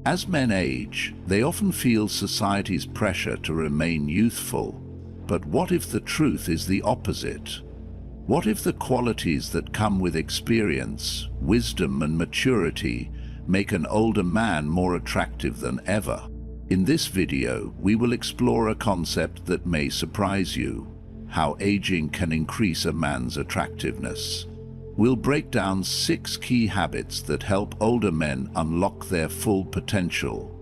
As men age, they often feel society's pressure to remain youthful. But what if the truth is the opposite? What if the qualities that come with experience, wisdom, and maturity make an older man more attractive than ever? In this video, we will explore a concept that may surprise you: how aging can increase a man's attractiveness. We'll break down 6 key habits that help older men unlock their full potential.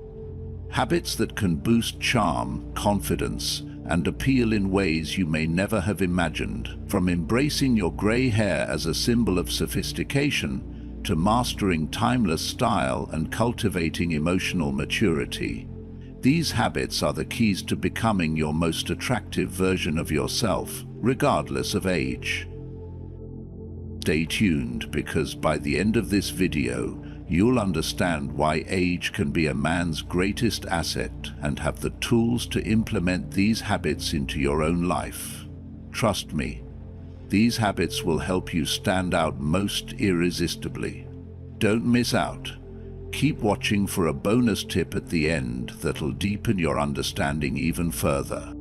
Habits that can boost charm, confidence, and appeal in ways you may never have imagined. From embracing your gray hair as a symbol of sophistication to mastering timeless style and cultivating emotional maturity. These habits are the keys to becoming your most attractive version of yourself, regardless of age. Stay tuned, because by the end of this video, you'll understand why age can be a man's greatest asset and have the tools to implement these habits into your own life. Trust me, these habits will help you stand out most irresistibly. Don't miss out. Keep watching for a bonus tip at the end that'll deepen your understanding even further.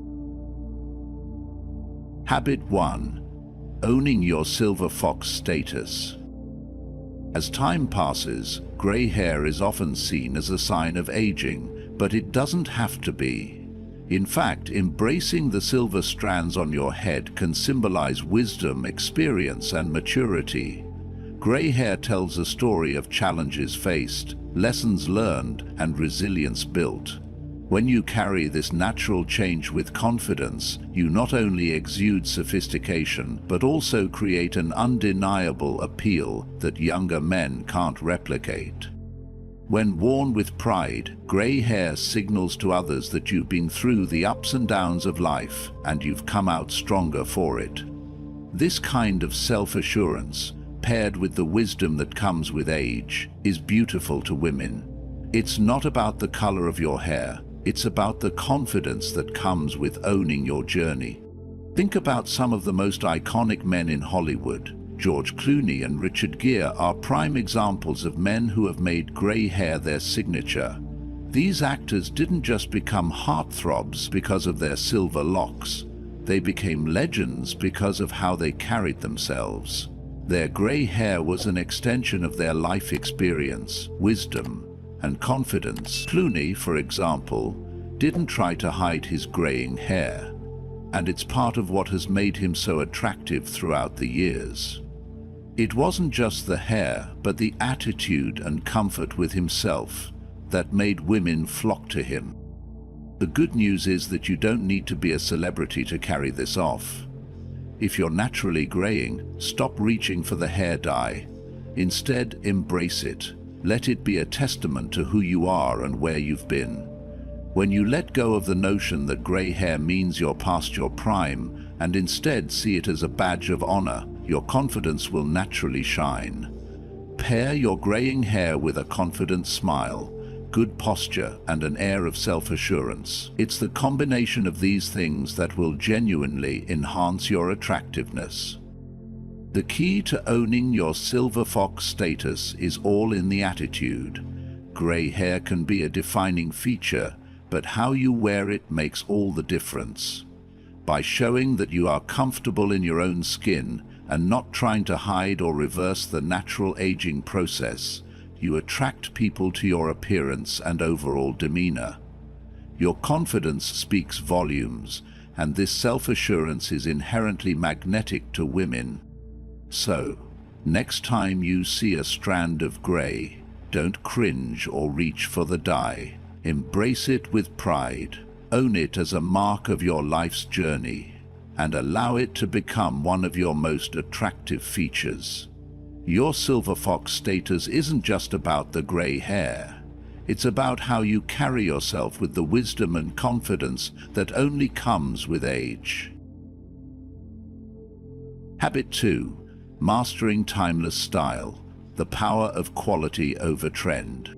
Habit 1. Owning your silver fox status. As time passes, gray hair is often seen as a sign of aging, but it doesn't have to be. In fact, embracing the silver strands on your head can symbolize wisdom, experience, and maturity. Gray hair tells a story of challenges faced, lessons learned, and resilience built. When you carry this natural change with confidence, you not only exude sophistication, but also create an undeniable appeal that younger men can't replicate. When worn with pride, gray hair signals to others that you've been through the ups and downs of life, and you've come out stronger for it. This kind of self-assurance, paired with the wisdom that comes with age, is beautiful to women. It's not about the color of your hair. It's about the confidence that comes with owning your journey. Think about some of the most iconic men in Hollywood. George Clooney and Richard Gere are prime examples of men who have made gray hair their signature. These actors didn't just become heartthrobs because of their silver locks. They became legends because of how they carried themselves. Their gray hair was an extension of their life experience, wisdom, and confidence. Clooney, for example, didn't try to hide his graying hair, and it's part of what has made him so attractive throughout the years. It wasn't just the hair, but the attitude and comfort with himself that made women flock to him. The good news is that you don't need to be a celebrity to carry this off. If you're naturally graying, stop reaching for the hair dye. Instead, embrace it. Let it be a testament to who you are and where you've been. When you let go of the notion that gray hair means you're past your prime and instead see it as a badge of honor, your confidence will naturally shine. Pair your graying hair with a confident smile, good posture, and an air of self-assurance. It's the combination of these things that will genuinely enhance your attractiveness. The key to owning your silver fox status is all in the attitude. Gray hair can be a defining feature, but how you wear it makes all the difference. By showing that you are comfortable in your own skin and not trying to hide or reverse the natural aging process, you attract people to your appearance and overall demeanor. Your confidence speaks volumes, and this self-assurance is inherently magnetic to women. So, next time you see a strand of gray, don't cringe or reach for the dye. Embrace it with pride, own it as a mark of your life's journey, and allow it to become one of your most attractive features. Your silver fox status isn't just about the gray hair. It's about how you carry yourself with the wisdom and confidence that only comes with age. Habit 2. Mastering timeless style, the power of quality over trend.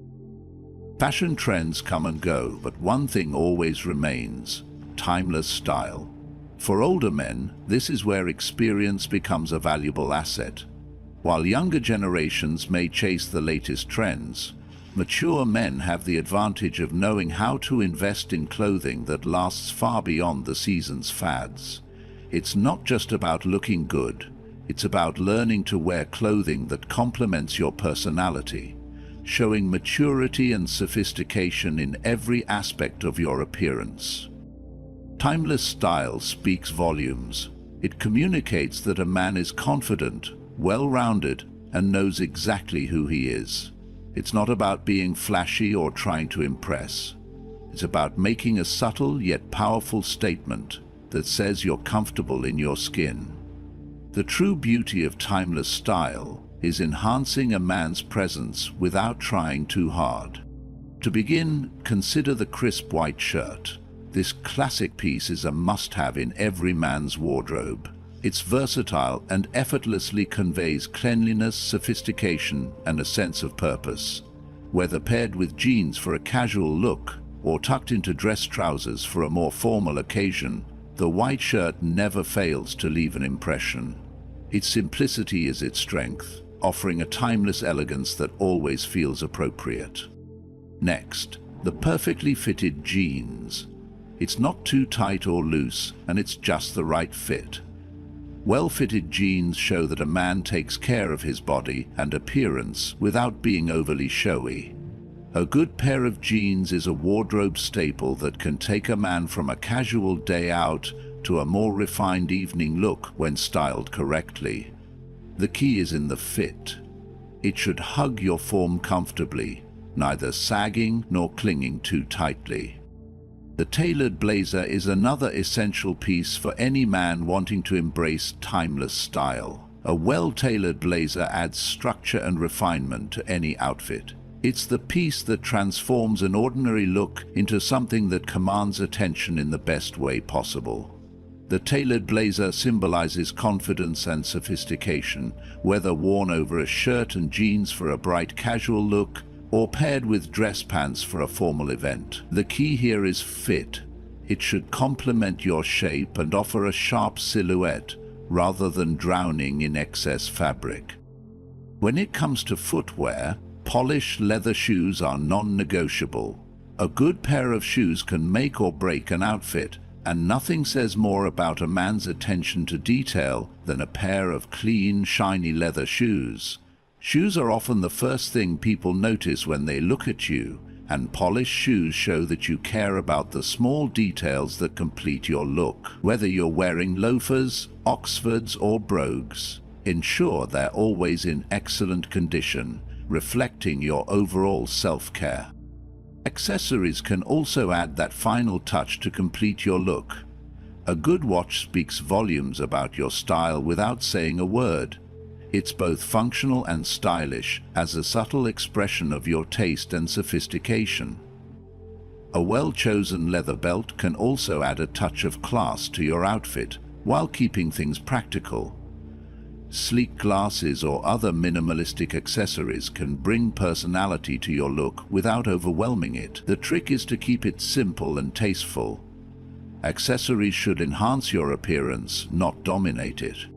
Fashion trends come and go, but one thing always remains: timeless style. For older men, this is where experience becomes a valuable asset. While younger generations may chase the latest trends, Mature men have the advantage of knowing how to invest in clothing that lasts far beyond the season's fads. It's not just about looking good, it's about learning to wear clothing that complements your personality, showing maturity and sophistication in every aspect of your appearance. Timeless style speaks volumes. It communicates that a man is confident, well-rounded, and knows exactly who he is. It's not about being flashy or trying to impress. It's about making a subtle yet powerful statement that says you're comfortable in your skin. The true beauty of timeless style is enhancing a man's presence without trying too hard. To begin, consider the crisp white shirt. This classic piece is a must-have in every man's wardrobe. It's versatile and effortlessly conveys cleanliness, sophistication, and a sense of purpose. Whether paired with jeans for a casual look or tucked into dress trousers for a more formal occasion, the white shirt never fails to leave an impression. Its simplicity is its strength, offering a timeless elegance that always feels appropriate. Next, the perfectly fitted jeans. It's not too tight or loose, and it's just the right fit. Well-fitted jeans show that a man takes care of his body and appearance without being overly showy. A good pair of jeans is a wardrobe staple that can take a man from a casual day out to a more refined evening look when styled correctly. The key is in the fit. It should hug your form comfortably, neither sagging nor clinging too tightly. The tailored blazer is another essential piece for any man wanting to embrace timeless style. A well-tailored blazer adds structure and refinement to any outfit. It's the piece that transforms an ordinary look into something that commands attention in the best way possible. The tailored blazer symbolizes confidence and sophistication, whether worn over a shirt and jeans for a bright casual look, or paired with dress pants for a formal event. The key here is fit. It should complement your shape and offer a sharp silhouette, rather than drowning in excess fabric. When it comes to footwear, polished leather shoes are non-negotiable. A good pair of shoes can make or break an outfit, and nothing says more about a man's attention to detail than a pair of clean, shiny leather shoes. Shoes are often the first thing people notice when they look at you, and polished shoes show that you care about the small details that complete your look. Whether you're wearing loafers, Oxfords, or brogues, ensure they're always in excellent condition, reflecting your overall self-care. Accessories can also add that final touch to complete your look. A good watch speaks volumes about your style without saying a word. It's both functional and stylish, as a subtle expression of your taste and sophistication. A well-chosen leather belt can also add a touch of class to your outfit, while keeping things practical. Sleek glasses or other minimalistic accessories can bring personality to your look without overwhelming it. The trick is to keep it simple and tasteful. Accessories should enhance your appearance, not dominate it.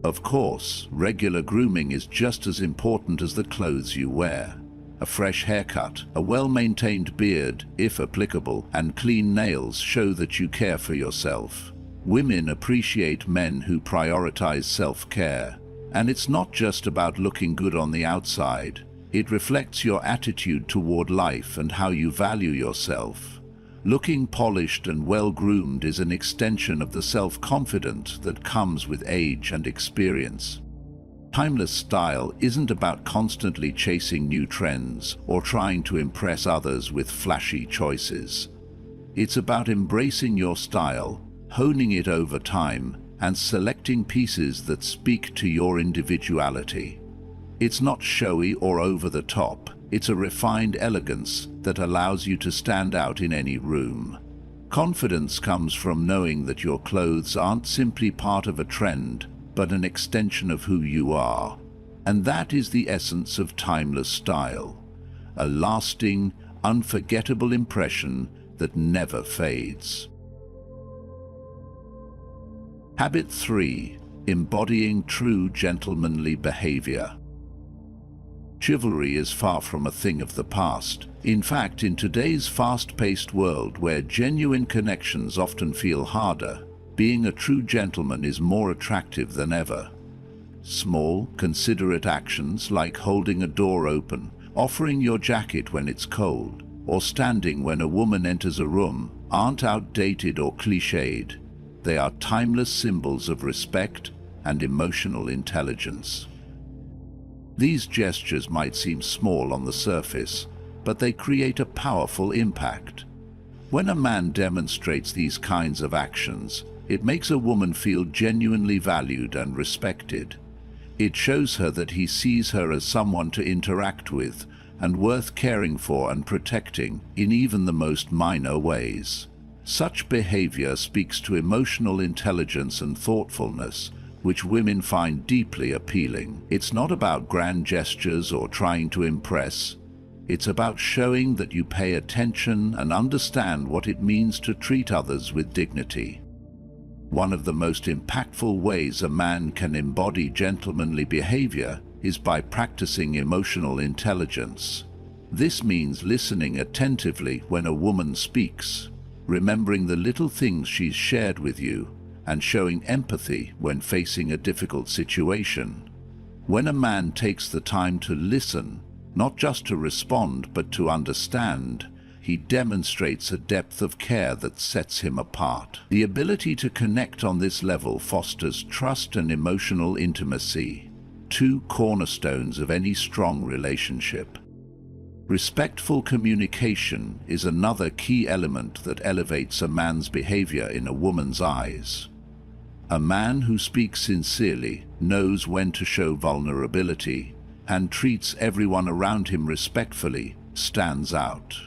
Of course, regular grooming is just as important as the clothes you wear. A fresh haircut, a well-maintained beard, if applicable, and clean nails show that you care for yourself. Women appreciate men who prioritize self-care, and it's not just about looking good on the outside. It reflects your attitude toward life and how you value yourself. Looking polished and well-groomed is an extension of the self-confidence that comes with age and experience. Timeless style isn't about constantly chasing new trends or trying to impress others with flashy choices. It's about embracing your style, honing it over time, and selecting pieces that speak to your individuality. It's not showy or over the top. It's a refined elegance that allows you to stand out in any room. Confidence comes from knowing that your clothes aren't simply part of a trend, but an extension of who you are. And that is the essence of timeless style. A lasting, unforgettable impression that never fades. Habit 3. Embodying true gentlemanly behavior. Chivalry is far from a thing of the past. In fact, in today's fast-paced world where genuine connections often feel harder, being a true gentleman is more attractive than ever. Small, considerate actions like holding a door open, offering your jacket when it's cold, or standing when a woman enters a room aren't outdated or cliched. They are timeless symbols of respect and emotional intelligence. These gestures might seem small on the surface, but they create a powerful impact. When a man demonstrates these kinds of actions, it makes a woman feel genuinely valued and respected. It shows her that he sees her as someone to interact with and worth caring for and protecting in even the most minor ways. Such behavior speaks to emotional intelligence and thoughtfulness, which women find deeply appealing. It's not about grand gestures or trying to impress. It's about showing that you pay attention and understand what it means to treat others with dignity. One of the most impactful ways a man can embody gentlemanly behavior is by practicing emotional intelligence. This means listening attentively when a woman speaks, remembering the little things she's shared with you, and showing empathy when facing a difficult situation. When a man takes the time to listen, not just to respond but to understand, he demonstrates a depth of care that sets him apart. The ability to connect on this level fosters trust and emotional intimacy, two cornerstones of any strong relationship. Respectful communication is another key element that elevates a man's behavior in a woman's eyes. A man who speaks sincerely, knows when to show vulnerability, and treats everyone around him respectfully stands out.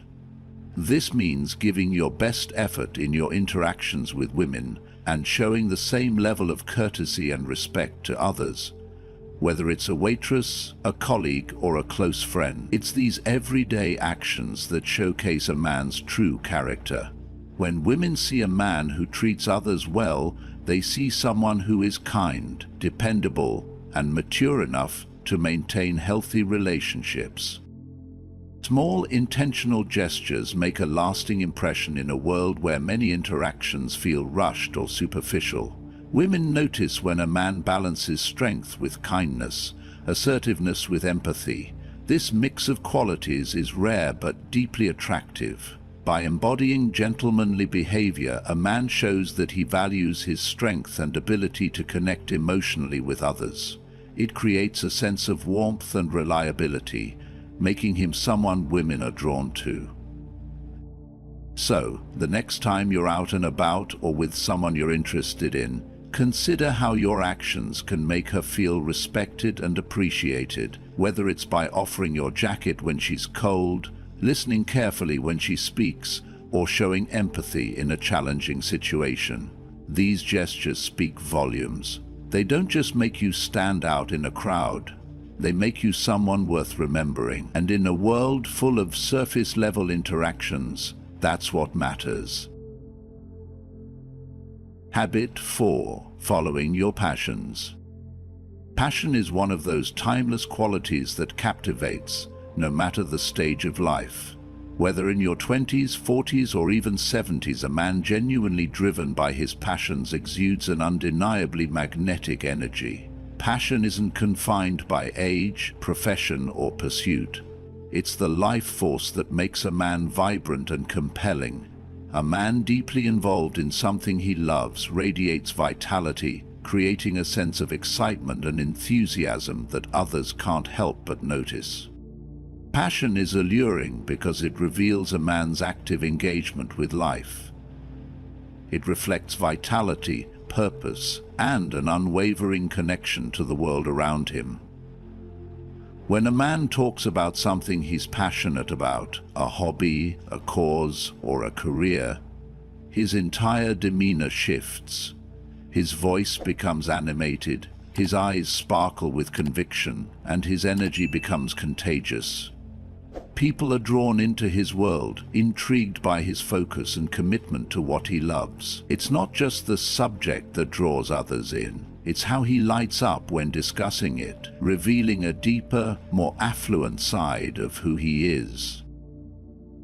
This means giving your best effort in your interactions with women and showing the same level of courtesy and respect to others, whether it's a waitress, a colleague, or a close friend. It's these everyday actions that showcase a man's true character. When women see a man who treats others well, they see someone who is kind, dependable, and mature enough to maintain healthy relationships. Small, intentional gestures make a lasting impression in a world where many interactions feel rushed or superficial. Women notice when a man balances strength with kindness, assertiveness with empathy. This mix of qualities is rare but deeply attractive. By embodying gentlemanly behavior, a man shows that he values his strength and ability to connect emotionally with others. It creates a sense of warmth and reliability, making him someone women are drawn to. So, the next time you're out and about or with someone you're interested in, consider how your actions can make her feel respected and appreciated, whether it's by offering your jacket when she's cold, listening carefully when she speaks, or showing empathy in a challenging situation. These gestures speak volumes. They don't just make you stand out in a crowd, they make you someone worth remembering. And in a world full of surface-level interactions, that's what matters. Habit 4. Following your passions. Passion is one of those timeless qualities that captivates, no matter the stage of life. Whether in your 20s, 40s, or even 70s, a man genuinely driven by his passions exudes an undeniably magnetic energy. Passion isn't confined by age, profession, or pursuit. It's the life force that makes a man vibrant and compelling. A man deeply involved in something he loves radiates vitality, creating a sense of excitement and enthusiasm that others can't help but notice. Passion is alluring because it reveals a man's active engagement with life. It reflects vitality, purpose, and an unwavering connection to the world around him. When a man talks about something he's passionate about, a hobby, a cause, or a career, his entire demeanor shifts. His voice becomes animated, his eyes sparkle with conviction, and his energy becomes contagious. People are drawn into his world, intrigued by his focus and commitment to what he loves. It's not just the subject that draws others in. It's how he lights up when discussing it, revealing a deeper, more affluent side of who he is.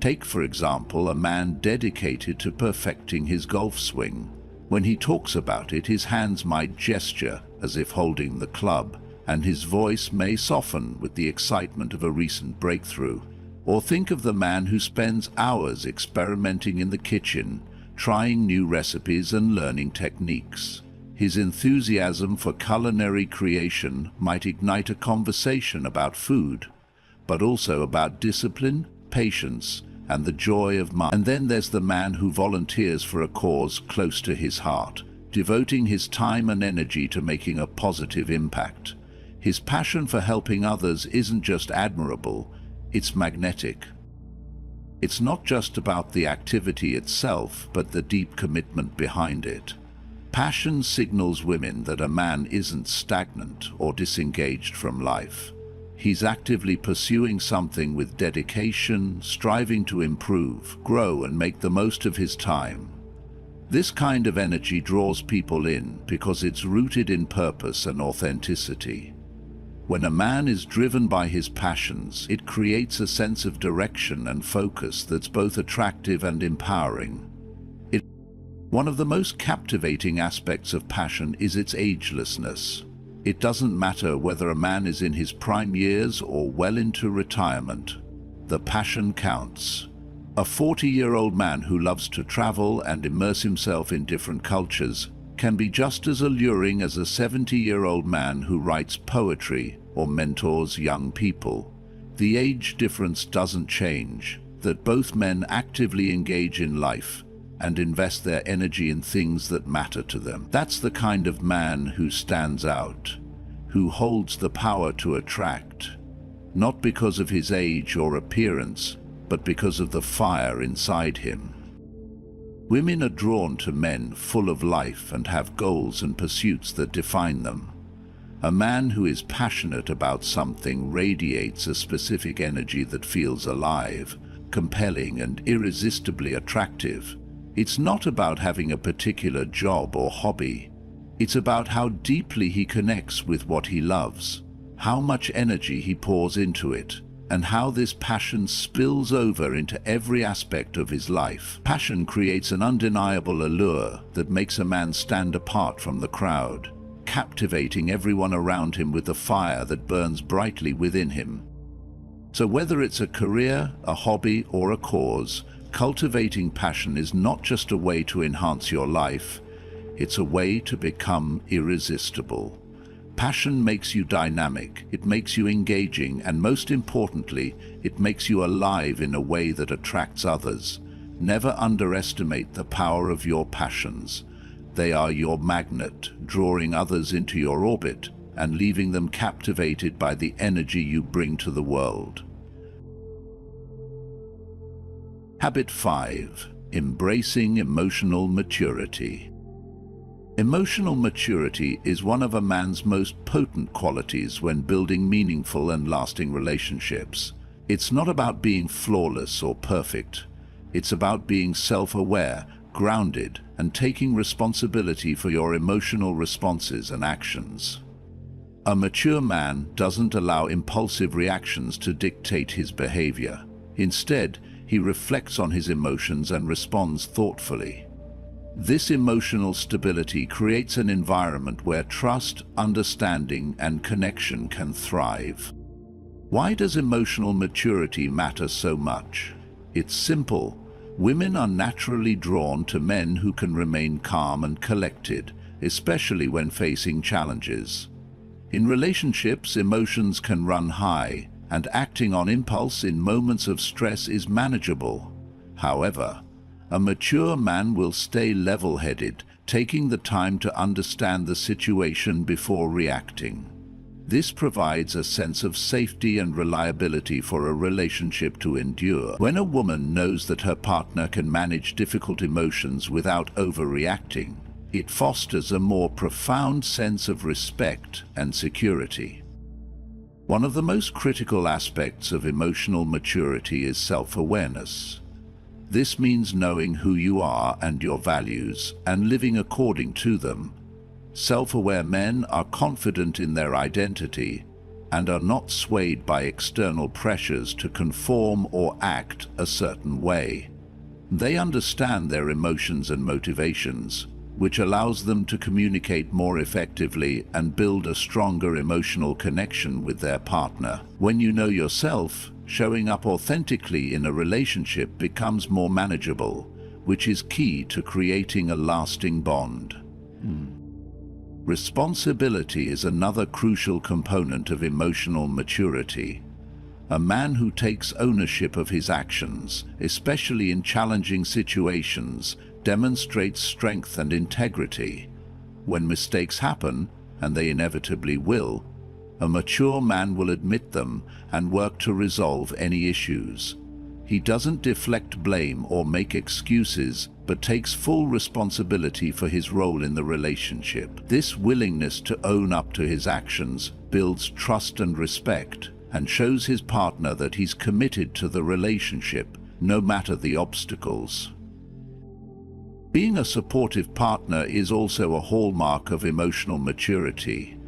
Take, for example, a man dedicated to perfecting his golf swing. When he talks about it, his hands might gesture as if holding the club, and his voice may soften with the excitement of a recent breakthrough. Or think of the man who spends hours experimenting in the kitchen, trying new recipes and learning techniques. His enthusiasm for culinary creation might ignite a conversation about food, but also about discipline, patience, and the joy of mind. And then there's the man who volunteers for a cause close to his heart, devoting his time and energy to making a positive impact. His passion for helping others isn't just admirable, it's magnetic. It's not just about the activity itself, but the deep commitment behind it. Passion signals women that a man isn't stagnant or disengaged from life. He's actively pursuing something with dedication, striving to improve, grow, and make the most of his time. This kind of energy draws people in because it's rooted in purpose and authenticity. When a man is driven by his passions, it creates a sense of direction and focus that's both attractive and empowering. One of the most captivating aspects of passion is its agelessness. It doesn't matter whether a man is in his prime years or well into retirement. The passion counts. A 40-year-old man who loves to travel and immerse himself in different cultures can be just as alluring as a 70-year-old man who writes poetry or mentors young people. The age difference doesn't change, that both men actively engage in life and invest their energy in things that matter to them. That's the kind of man who stands out, who holds the power to attract, not because of his age or appearance, but because of the fire inside him. Women are drawn to men full of life and have goals and pursuits that define them. A man who is passionate about something radiates a specific energy that feels alive, compelling, and irresistibly attractive. It's not about having a particular job or hobby. It's about how deeply he connects with what he loves, how much energy he pours into it, and how this passion spills over into every aspect of his life. Passion creates an undeniable allure that makes a man stand apart from the crowd, captivating everyone around him with the fire that burns brightly within him. So whether it's a career, a hobby, or a cause, cultivating passion is not just a way to enhance your life, it's a way to become irresistible. Passion makes you dynamic, it makes you engaging, and most importantly, it makes you alive in a way that attracts others. Never underestimate the power of your passions. They are your magnet, drawing others into your orbit and leaving them captivated by the energy you bring to the world. Habit 5. Embracing emotional maturity. Emotional maturity is one of a man's most potent qualities when building meaningful and lasting relationships. It's not about being flawless or perfect. It's about being self-aware, grounded, and taking responsibility for your emotional responses and actions. A mature man doesn't allow impulsive reactions to dictate his behavior. Instead, he reflects on his emotions and responds thoughtfully. This emotional stability creates an environment where trust, understanding, and connection can thrive. Why does emotional maturity matter so much? It's simple. Women are naturally drawn to men who can remain calm and collected, especially when facing challenges. In relationships, emotions can run high, and acting on impulse in moments of stress is manageable. However, a mature man will stay level-headed, taking the time to understand the situation before reacting. This provides a sense of safety and reliability for a relationship to endure. When a woman knows that her partner can manage difficult emotions without overreacting, it fosters a more profound sense of respect and security. One of the most critical aspects of emotional maturity is self-awareness. This means knowing who you are and your values, and living according to them. Self-aware men are confident in their identity and are not swayed by external pressures to conform or act a certain way. They understand their emotions and motivations, which allows them to communicate more effectively and build a stronger emotional connection with their partner. When you know yourself, showing up authentically in a relationship becomes more manageable, which is key to creating a lasting bond. Responsibility is another crucial component of emotional maturity. A man who takes ownership of his actions, especially in challenging situations, demonstrates strength and integrity. When mistakes happen, and they inevitably will, a mature man will admit them and work to resolve any issues. He doesn't deflect blame or make excuses, but takes full responsibility for his role in the relationship. This willingness to own up to his actions builds trust and respect, and shows his partner that he's committed to the relationship, no matter the obstacles. Being a supportive partner is also a hallmark of emotional maturity.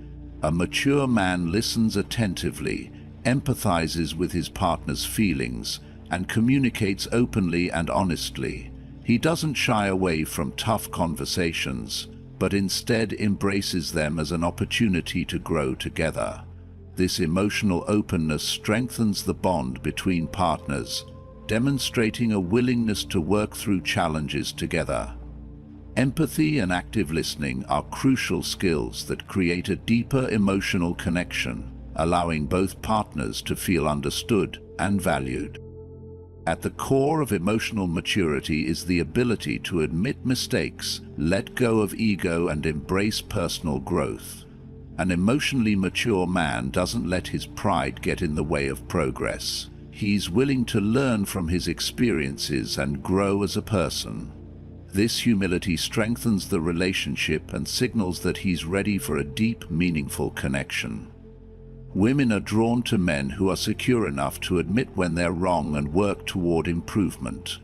A mature man listens attentively, empathizes with his partner's feelings, and communicates openly and honestly. He doesn't shy away from tough conversations, but instead embraces them as an opportunity to grow together. This emotional openness strengthens the bond between partners, demonstrating a willingness to work through challenges together. Empathy and active listening are crucial skills that create a deeper emotional connection, allowing both partners to feel understood and valued. At the core of emotional maturity is the ability to admit mistakes, let go of ego, and embrace personal growth. An emotionally mature man doesn't let his pride get in the way of progress. He's willing to learn from his experiences and grow as a person. This humility strengthens the relationship and signals that he's ready for a deep, meaningful connection. Women are drawn to men who are secure enough to admit when they're wrong and work toward improvement.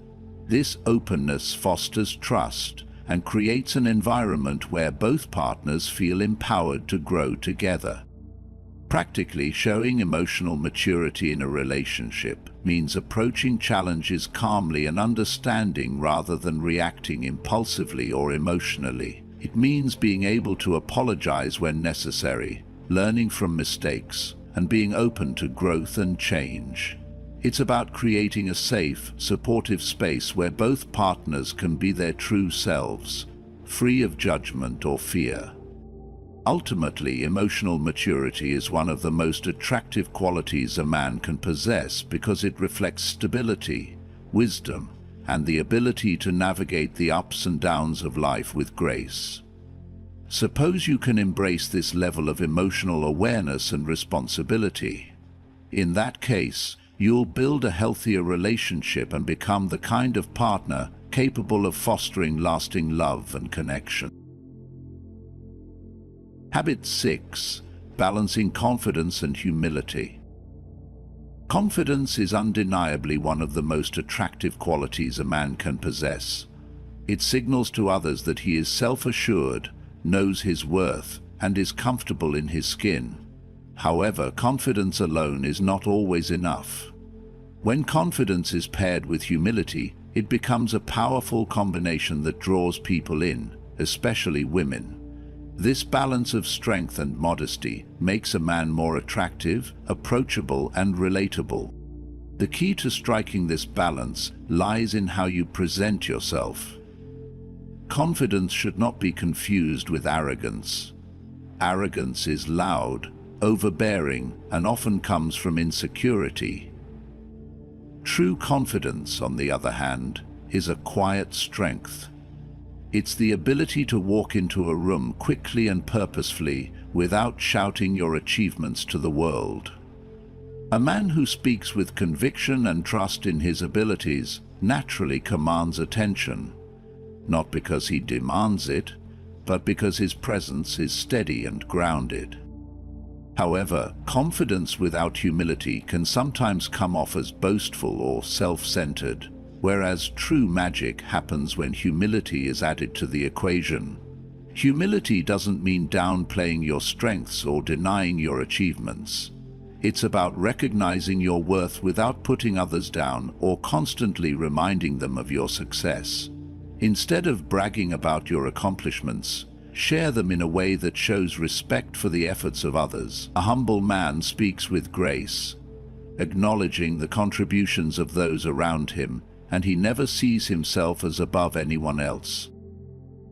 This openness fosters trust and creates an environment where both partners feel empowered to grow together. Practically, showing emotional maturity in a relationship means approaching challenges calmly and understanding rather than reacting impulsively or emotionally. It means being able to apologize when necessary, learning from mistakes, and being open to growth and change. It's about creating a safe, supportive space where both partners can be their true selves, free of judgment or fear. Ultimately, emotional maturity is one of the most attractive qualities a man can possess because it reflects stability, wisdom, and the ability to navigate the ups and downs of life with grace. Suppose you can embrace this level of emotional awareness and responsibility. In that case, you'll build a healthier relationship and become the kind of partner capable of fostering lasting love and connection. Habit 6. Balancing confidence and humility. Confidence is undeniably one of the most attractive qualities a man can possess. It signals to others that he is self-assured, knows his worth, and is comfortable in his skin. However, confidence alone is not always enough. When confidence is paired with humility, it becomes a powerful combination that draws people in, especially women. This balance of strength and modesty makes a man more attractive, approachable, and relatable. The key to striking this balance lies in how you present yourself. Confidence should not be confused with arrogance. Arrogance is loud, overbearing, and often comes from insecurity. True confidence, on the other hand, is a quiet strength. It's the ability to walk into a room quickly and purposefully without shouting your achievements to the world. A man who speaks with conviction and trust in his abilities naturally commands attention, not because he demands it, but because his presence is steady and grounded. However, confidence without humility can sometimes come off as boastful or self-centered, whereas true magic happens when humility is added to the equation. Humility doesn't mean downplaying your strengths or denying your achievements. It's about recognizing your worth without putting others down or constantly reminding them of your success. Instead of bragging about your accomplishments, share them in a way that shows respect for the efforts of others. A humble man speaks with grace, acknowledging the contributions of those around him, and he never sees himself as above anyone else.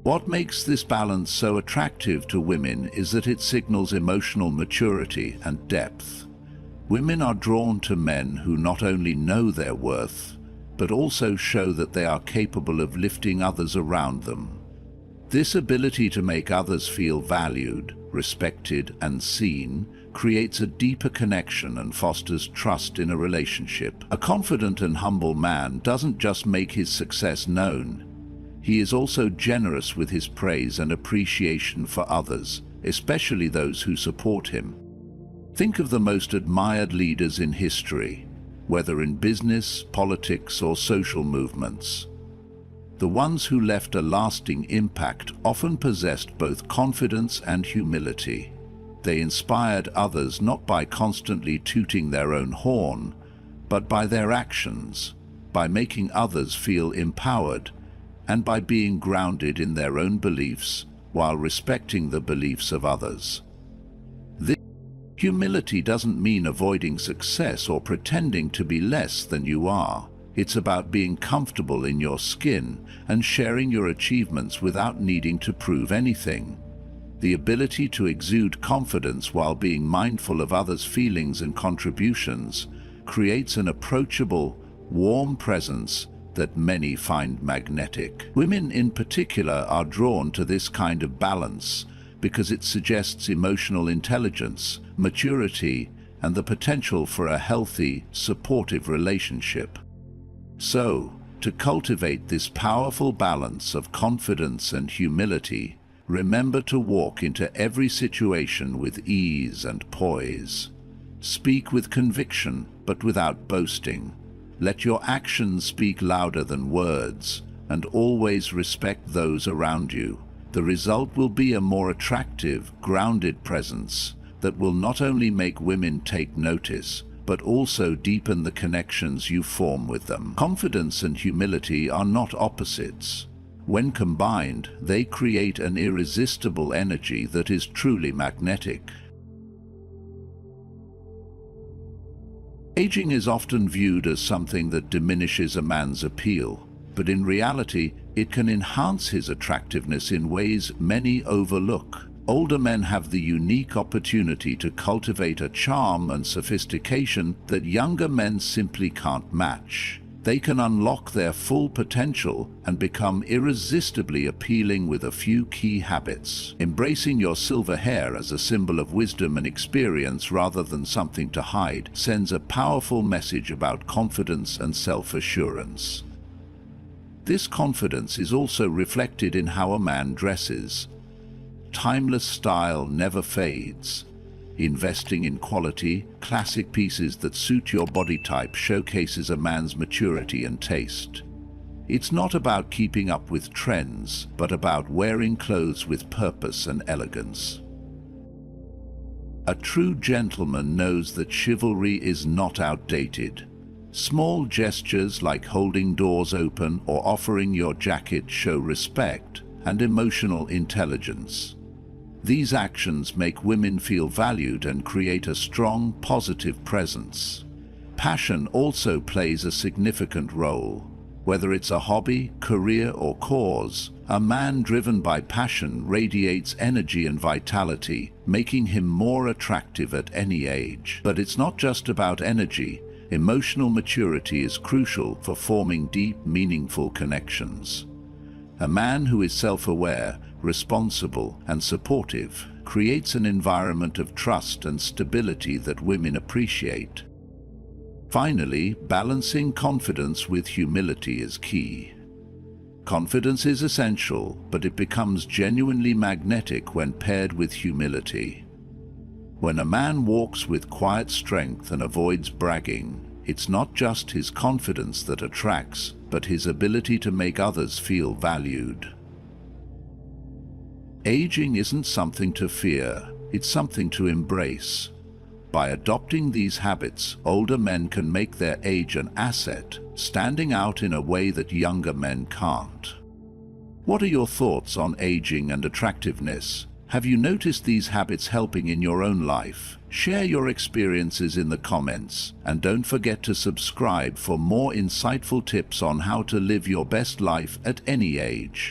What makes this balance so attractive to women is that it signals emotional maturity and depth. Women are drawn to men who not only know their worth, but also show that they are capable of lifting others around them. This ability to make others feel valued, respected, and seen creates a deeper connection and fosters trust in a relationship. A confident and humble man doesn't just make his success known. He is also generous with his praise and appreciation for others, especially those who support him. Think of the most admired leaders in history, whether in business, politics, or social movements. The ones who left a lasting impact often possessed both confidence and humility. They inspired others not by constantly tooting their own horn, but by their actions, by making others feel empowered, and by being grounded in their own beliefs while respecting the beliefs of others. This humility doesn't mean avoiding success or pretending to be less than you are. It's about being comfortable in your skin and sharing your achievements without needing to prove anything. The ability to exude confidence while being mindful of others' feelings and contributions creates an approachable, warm presence that many find magnetic. Women in particular are drawn to this kind of balance because it suggests emotional intelligence, maturity, and the potential for a healthy, supportive relationship. So, to cultivate this powerful balance of confidence and humility, remember to walk into every situation with ease and poise. Speak with conviction, but without boasting. Let your actions speak louder than words, and always respect those around you. The result will be a more attractive, grounded presence that will not only make women take notice, but also deepen the connections you form with them. Confidence and humility are not opposites. When combined, they create an irresistible energy that is truly magnetic. Aging is often viewed as something that diminishes a man's appeal, but in reality, it can enhance his attractiveness in ways many overlook. Older men have the unique opportunity to cultivate a charm and sophistication that younger men simply can't match. They can unlock their full potential and become irresistibly appealing with a few key habits. Embracing your silver hair as a symbol of wisdom and experience rather than something to hide sends a powerful message about confidence and self-assurance. This confidence is also reflected in how a man dresses. Timeless style never fades. Investing in quality, classic pieces that suit your body type showcases a man's maturity and taste. It's not about keeping up with trends, but about wearing clothes with purpose and elegance. A true gentleman knows that chivalry is not outdated. Small gestures like holding doors open or offering your jacket show respect and emotional intelligence. These actions make women feel valued and create a strong, positive presence. Passion also plays a significant role. Whether it's a hobby, career, or cause, a man driven by passion radiates energy and vitality, making him more attractive at any age. But it's not just about energy. Emotional maturity is crucial for forming deep, meaningful connections. A man who is self-aware, responsible, and supportive creates an environment of trust and stability that women appreciate. Finally, balancing confidence with humility is key. Confidence is essential, but it becomes genuinely magnetic when paired with humility. When a man walks with quiet strength and avoids bragging, it's not just his confidence that attracts, but his ability to make others feel valued. Aging isn't something to fear, it's something to embrace. By adopting these habits, older men can make their age an asset, standing out in a way that younger men can't. What are your thoughts on aging and attractiveness? Have you noticed these habits helping in your own life? Share your experiences in the comments, and don't forget to subscribe for more insightful tips on how to live your best life at any age.